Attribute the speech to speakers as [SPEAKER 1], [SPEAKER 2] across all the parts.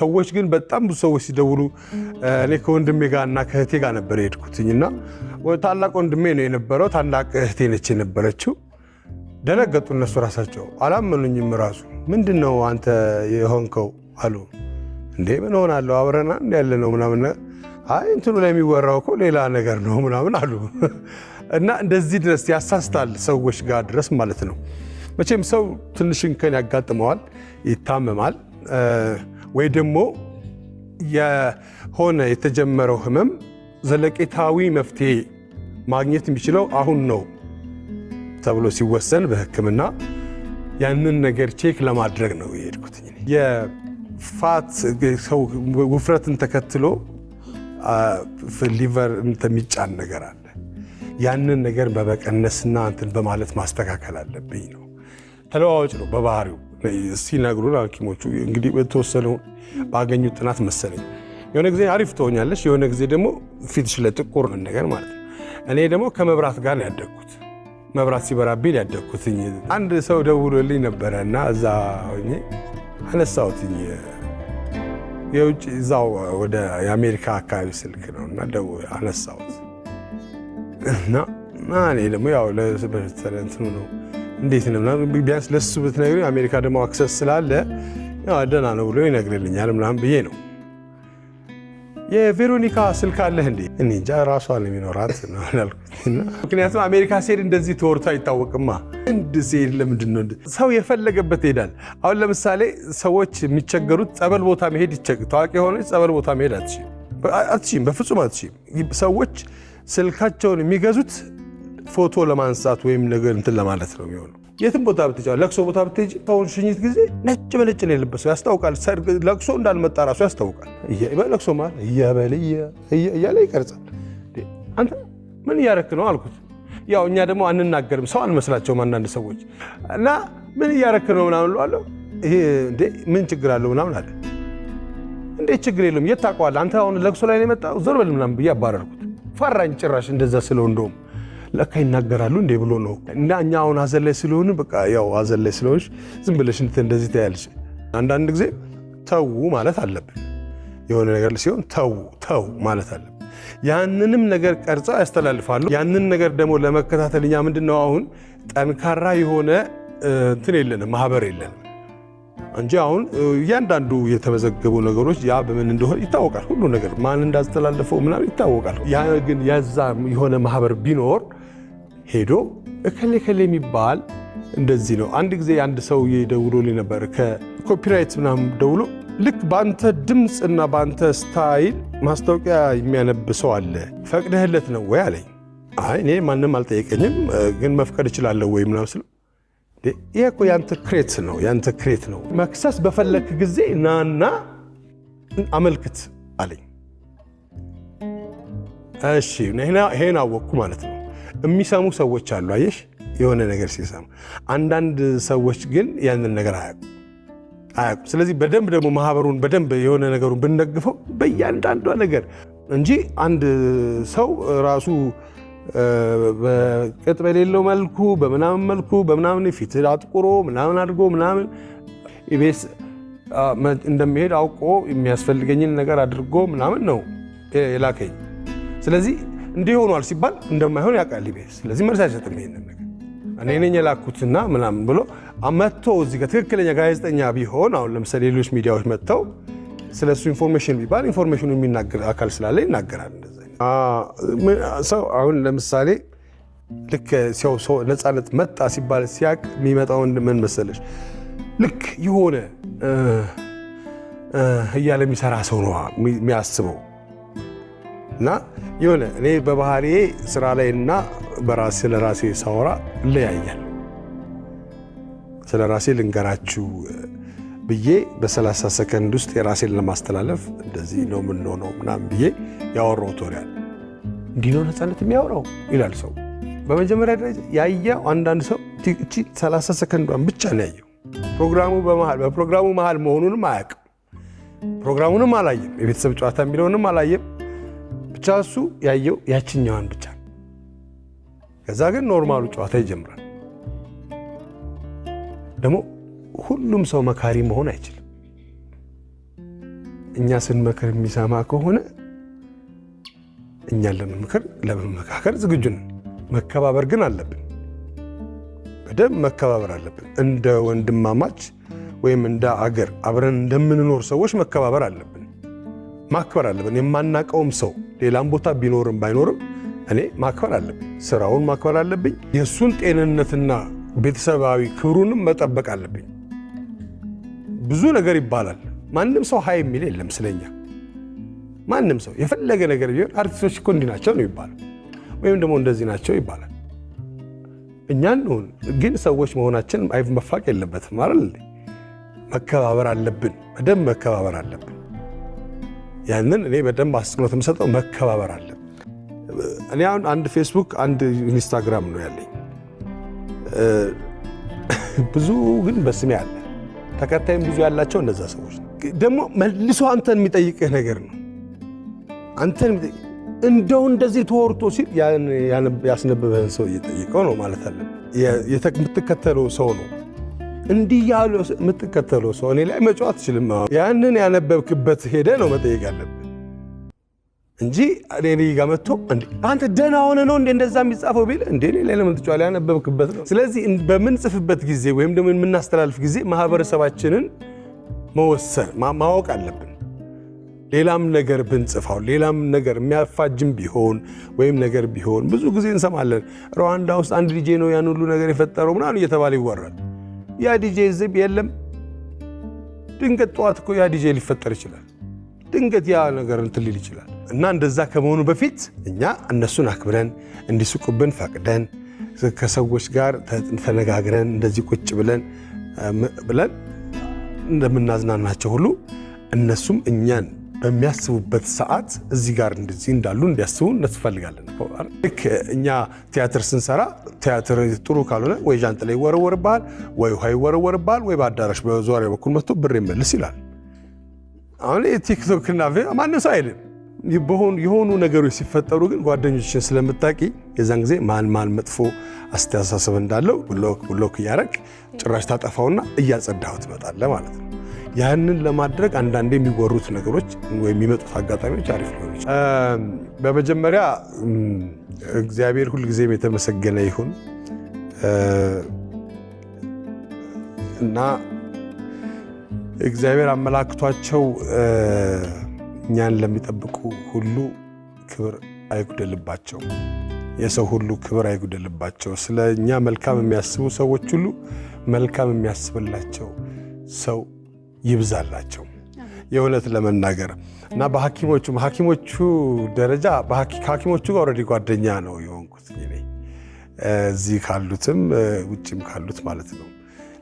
[SPEAKER 1] ሰዎች ግን በጣም ብዙ ሰዎች ሲደውሉ እኔ ከወንድሜ ጋርና ከእህቴ ጋር ነበር የሄድኩትኝና ታላቅ ወንድሜ ነው የነበረው ታላቅ እህቴ ነች የነበረችው ደነገጡ እነሱ ራሳቸው አላመኑኝም ራሱ ምንድነው አንተ የሆንከው አሉ እንዴ ምን ሆናለሁ አብረና እንደ ያለ ነው ምናምን አይ እንትኑ ላይ የሚወራው እኮ ሌላ ነገር ነው ምናምን አሉ እና እንደዚህ ድረስ ያሳስታል ሰዎች ጋር ድረስ ማለት ነው መቼም ሰው ትንሽ እንከን ያጋጥመዋል ይታመማል ወይ ደግሞ የሆነ የተጀመረው ህመም ዘለቄታዊ መፍትሄ ማግኘት የሚችለው አሁን ነው ተብሎ ሲወሰን በህክምና ያንን ነገር ቼክ ለማድረግ ነው የሄድኩት የፋት ሰው ውፍረትን ተከትሎ ሊቨር እንደሚጫን ነገር አለ ያንን ነገር በመቀነስና እንትን በማለት ማስተካከል አለብኝ ነው ተለዋዋጭ ነው በባህሪው ሲነግሩን ሐኪሞቹ እንግዲህ በተወሰነው ባገኙት ጥናት መሰለኝ የሆነ ጊዜ አሪፍ ትሆኛለሽ የሆነ ጊዜ ደግሞ ፊትሽ ለጥቁር ነገር ማለት ነው እኔ ደግሞ ከመብራት ጋር ያደግኩት መብራት ሲበራብኝ ያደግኩትኝ አንድ ሰው ደውሎልኝ ነበርና እዛ ሆኜ አነሳሁትኝ የውጭ እዛው ወደ የአሜሪካ አካባቢ ስልክ ነውና ደውል አነሳሁት እና እኔ ደግሞ ያው ለሰለንትኑ ነው እንዴት ነው ቢያንስ ለሱ ብትነግሪኝ አሜሪካ ደግሞ አክሰስ ስላለ ያው ደህና ነው ብሎ ይነግርልኛል ምናምን ብዬ ነው የቬሮኒካ ስልክ አለህ እንዴ እኔ እንጃ ራሷ ነው የሚኖራት ነው አልኩትና ምክንያቱም አሜሪካ ሲሄድ እንደዚህ ተወርቶ አይታወቅማ እንደዚህ ለምንድን ነው ሰው የፈለገበት ይሄዳል አሁን ለምሳሌ ሰዎች የሚቸገሩት ጸበል ቦታ መሄድ ታዋቂ ሆነች ጸበል ቦታ መሄድ አትችይም በፍጹም አትችይም ሰዎች ስልካቸውን የሚገዙት ፎቶ ለማንሳት ወይም ነገር እንትን ለማለት ነው የሚሆነው የትም ቦታ ብትጫው ለቅሶ ቦታ ብትሄጂ ታውን ሽኝት ጊዜ ነጭ በነጭ ነው የለበሰው ያስታውቃል ሰርግ ለቅሶ እንዳልመጣ ራሱ ያስታውቃል ለቅሶ ማለት እያለ ይቀርጻል አንተ ምን እያረክ ነው አልኩት ያው እኛ ደግሞ አንናገርም ሰው አንመስላቸውም አንዳንድ ሰዎች እና ምን እያረክ ነው ምናምን አለው ይሄ እንዴ ምን ችግር አለው ምናምን አለ እንዴ ችግር የለውም የታውቀዋል አንተ አሁን ለቅሶ ላይ ነው የመጣው ዞር በል ምናምን ብዬ አባረርኩት ፈራኝ ጭራሽ እንደዛ ስለው እንደውም ለካ ይናገራሉ እንዴ ብሎ ነው እና እኛ አሁን ሐዘን ላይ ስለሆነ በቃ ያው ሐዘን ላይ ስለሆንሽ ዝም ብለሽ እንደዚህ ታያለሽ አንዳንድ ጊዜ ተው ማለት አለብን የሆነ ነገር ሲሆን ተው ማለት አለብን ያንንም ነገር ቀርጸው ያስተላልፋሉ ያንን ነገር ደግሞ ለመከታተልኛ ምንድነው አሁን ጠንካራ የሆነ እንትን የለንም ማህበር የለንም እንጂ አሁን ያንዳንዱ የተመዘገቡ ነገሮች ያ በምን እንደሆነ ይታወቃል ሁሉ ነገር ማን እንዳስተላለፈው ምናምን ይታወቃል ያ ግን ያዛ የሆነ ማህበር ቢኖር ሄዶ እከሌ የሚባል እንደዚህ ነው አንድ ጊዜ አንድ ሰው ይደውሎልኝ ነበር ከኮፒራይት ምናምን ደውሎ ልክ ባንተ ድምጽና ባንተ ስታይል ማስታወቂያ የሚያነብሰው አለ ፈቅደህለት ነው ወይ አለኝ አይ እኔ ማንንም አልጠየቀኝም ግን መፍቀድ እችላለሁ ወይ ምናምን ስለ ይሄ እኮ ያንተ ክሬት ነው መክሰስ በፈለክ ጊዜ ናና አመልክት አለኝ እሺ ይሄን አወቅኩ ማለት ነው የሚሰሙ ሰዎች አሉ አየሽ የሆነ ነገር ሲሰሙ አንዳንድ ሰዎች ግን ያንን ነገር አያውቁ ስለዚህ በደንብ ደግሞ ማህበሩን በደንብ የሆነ ነገሩን ብንደግፈው በእያንዳንዷ ነገር እንጂ አንድ ሰው ራሱ በቅጥ በሌለው መልኩ በምናምን ፊት አጥቁሮ ምናምን አድርጎ ምናምን ኢቤስ እንደሚሄድ አውቆ የሚያስፈልገኝን ነገር አድርጎ ምናምን ነው የላከኝ ስለዚህ እንዲህ ሆኗል ሲባል እንደማይሆን ያውቃል ኢቤስ ስለዚህ መልስ አይሰጥም ይሄንን ነገር እኔ ነኝ የላኩትና ምናምን ብሎ አመጥቶ እዚህ ጋር ትክክለኛ ጋዜጠኛ ቢሆን አሁን ለምሳሌ ሌሎች ሚዲያዎች መጥተው ስለሱ ኢንፎርሜሽን ቢባል ኢንፎርሜሽኑ የሚናገር አካል ስላለ ይናገራል እንደዛ ሰው አሁን ለምሳሌ ልክ ሰው ነፃነት መጣ ሲባል ሲያቅ የሚመጣው ምን መሰለሽ ልክ የሆነ እያለ የሚሰራ ሰው ነው የሚያስበው እና የሆነ እኔ በባህሪዬ ስራ ላይና በራሴ ለራሴ ሳወራ ለያያል ስለራሴ ልንገራችሁ ብዬ በ30 ሰከንድ ውስጥ የራሴን ለማስተላለፍ እንደዚህ ነው ምን ነው ምናምን ብዬ ያወራው ቶሪያል እንዲህ ነው ነፃነት የሚያወራው ይላል ሰው በመጀመሪያ ደረጃ ያያው አንዳንድ ሰው እቺ 30 ሰከንዷን ብቻ ነው ያየው በፕሮግራሙ መሃል መሆኑንም አያውቅም ፕሮግራሙንም አላየም የቤተሰብ ጨዋታ የሚለውንም አላየም ብቻ እሱ ያየው ያችኛዋን ብቻ ከዛ ግን ኖርማሉ ጨዋታ ይጀምራል ደግሞ ሁሉም ሰው መካሪ መሆን አይችልም እኛ ስንመክር የሚሰማ ከሆነ እኛ ለመመካከር ዝግጁ ነን። መከባበር ግን አለብን። በደንብ መከባበር አለብን። እንደ ወንድማማች ወይም እንደ አገር አብረን እንደምንኖር ሰዎች መከባበር አለብን። ማክበር አለብን። የማናቀውም ሰው ሌላም ቦታ ቢኖርም ባይኖርም እኔ ማክበር አለብኝ። ስራውን ማክበር አለብኝ። የሱን ጤንነትና ቤተሰባዊ ክብሩንም መጠበቅ አለብኝ። ብዙ ነገር ይባላል። ማንም ሰው ሀይ የሚል የለም ስለኛ። ማንም ሰው የፈለገ ነገር ቢሆን አርቲስቶች እኮ እንዲህ ናቸው ነው ይባላል፣ ወይም ደግሞ እንደዚህ ናቸው ይባላል። እኛን ግን ሰዎች መሆናችን መፋቅ የለበትም ማለት መከባበር አለብን። በደንብ መከባበር አለብን። ያንን እኔ በደንብ አጽንኦት የምሰጠው መከባበር አለብን። እኔ አሁን አንድ ፌስቡክ አንድ ኢንስታግራም ነው ያለኝ። ብዙ ግን በስሜ አለ ተከታይም ብዙ ያላቸው እነዛ ሰዎች ደግሞ መልሶ አንተን የሚጠይቅህ ነገር ነው። አንተን እንደው እንደዚህ ተወርቶ ሲል ያስነበበህን ሰው እየጠየቀው ነው ማለት አለ። የምትከተለው ሰው ነው እንዲህ ያለው የምትከተለው ሰው እኔ ላይ መጫወት አትችልም። ያንን ያነበብክበት ሄደ ነው መጠየቅ ያለብህ እንጂ እኔ ጋር መጥቶ አንተ ደህና ሆነ ነው እንደዛ የሚጻፈው ቢል እኔ ላይ ለምን ትጫወታለህ? ያነበብክበት ነው። ስለዚህ በምንጽፍበት ጊዜ ወይም ደግሞ የምናስተላልፍ ጊዜ ማህበረሰባችንን መወሰን ማወቅ አለብን። ሌላም ነገር ብንጽፋው ሌላም ነገር የሚያፋጅም ቢሆን ወይም ነገር ቢሆን ብዙ ጊዜ እንሰማለን። ሩዋንዳ ውስጥ አንድ ዲጄ ነው ያን ሁሉ ነገር የፈጠረው ምናምን እየተባለ ይወራል። ያ ዲጄ ዝም የለም። ድንገት ጠዋት እኮ ያ ዲጄ ሊፈጠር ይችላል። ድንገት ያ ነገር እንትን ሊል ይችላል። እና እንደዛ ከመሆኑ በፊት እኛ እነሱን አክብረን እንዲስቁብን ፈቅደን ከሰዎች ጋር ተነጋግረን እንደዚህ ቁጭ ብለን እንደምናዝናናቸው ሁሉ እነሱም እኛን በሚያስቡበት ሰዓት እዚህ ጋር እንደዚህ እንዳሉ እንዲያስቡ እንፈልጋለን። ልክ እኛ ቲያትር ስንሰራ ቲያትር ጥሩ ካልሆነ ወይ ጃንጥላ ይወረወርብሃል፣ ወይ ውሃ ይወረወርብሃል፣ ወይ በአዳራሽ በዙሪያ በኩል መጥቶ ብር ይመልስ ይላል። አሁን ቲክቶክ እና ማንም ሰው አይልም። የሆኑ ነገሮች ሲፈጠሩ ግን ጓደኞችን ስለምታቂ የዛን ጊዜ ማን መጥፎ አስተሳሰብ እንዳለው ብሎክ እያረግ ጭራሽ ታጠፋውና እያጸዳኸው ትመጣለህ ማለት ነው። ያንን ለማድረግ አንዳንዴ የሚወሩት ነገሮች ወይ የሚመጡት አጋጣሚዎች አሪፍ ሊሆኑ ይችላል። በመጀመሪያ እግዚአብሔር ሁልጊዜም የተመሰገነ ይሁን እና እግዚአብሔር አመላክቷቸው እኛን ለሚጠብቁ ሁሉ ክብር አይጉደልባቸው። የሰው ሁሉ ክብር አይጉደልባቸው። ስለ እኛ መልካም የሚያስቡ ሰዎች ሁሉ መልካም የሚያስብላቸው ሰው ይብዛላቸው። የእውነት ለመናገር እና በሐኪሞቹ ደረጃ ከሐኪሞቹ ጋር ኦልሬዲ ጓደኛ ነው የሆንኩት እኔ እዚህ ካሉትም ውጭም ካሉት ማለት ነው።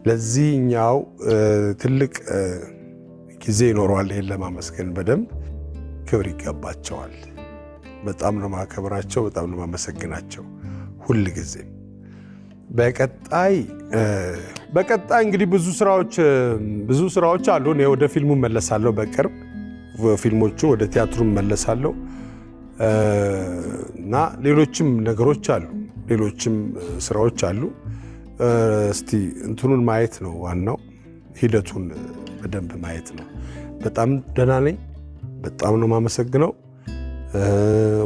[SPEAKER 1] ለዚህኛው ትልቅ ጊዜ ይኖረዋል። ይሄን ለማመስገን በደንብ ክብር ይገባቸዋል። በጣም ነው ማከብራቸው፣ በጣም ነው ማመሰግናቸው ሁል ጊዜ። በቀጣይ እንግዲህ ብዙ ስራዎች አሉ። እኔ ወደ ፊልሙ መለሳለሁ በቅርብ ፊልሞቹ ወደ ቲያትሩ መለሳለሁ እና ሌሎችም ነገሮች አሉ፣ ሌሎችም ስራዎች አሉ። እስቲ እንትኑን ማየት ነው ዋናው፣ ሂደቱን በደንብ ማየት ነው። በጣም ደህና ነኝ። በጣም ነው ማመሰግነው።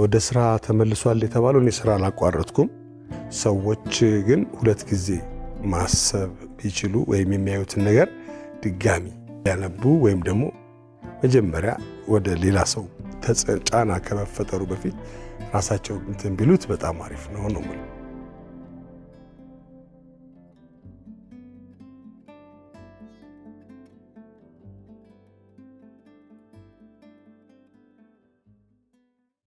[SPEAKER 1] ወደ ስራ ተመልሷል የተባለው እኔ ስራ አላቋረጥኩም። ሰዎች ግን ሁለት ጊዜ ማሰብ ቢችሉ ወይም የሚያዩትን ነገር ድጋሚ ያነቡ ወይም ደግሞ መጀመሪያ ወደ ሌላ ሰው ጫና ከመፈጠሩ በፊት ራሳቸው እንትን ቢሉት በጣም አሪፍ ነው ነው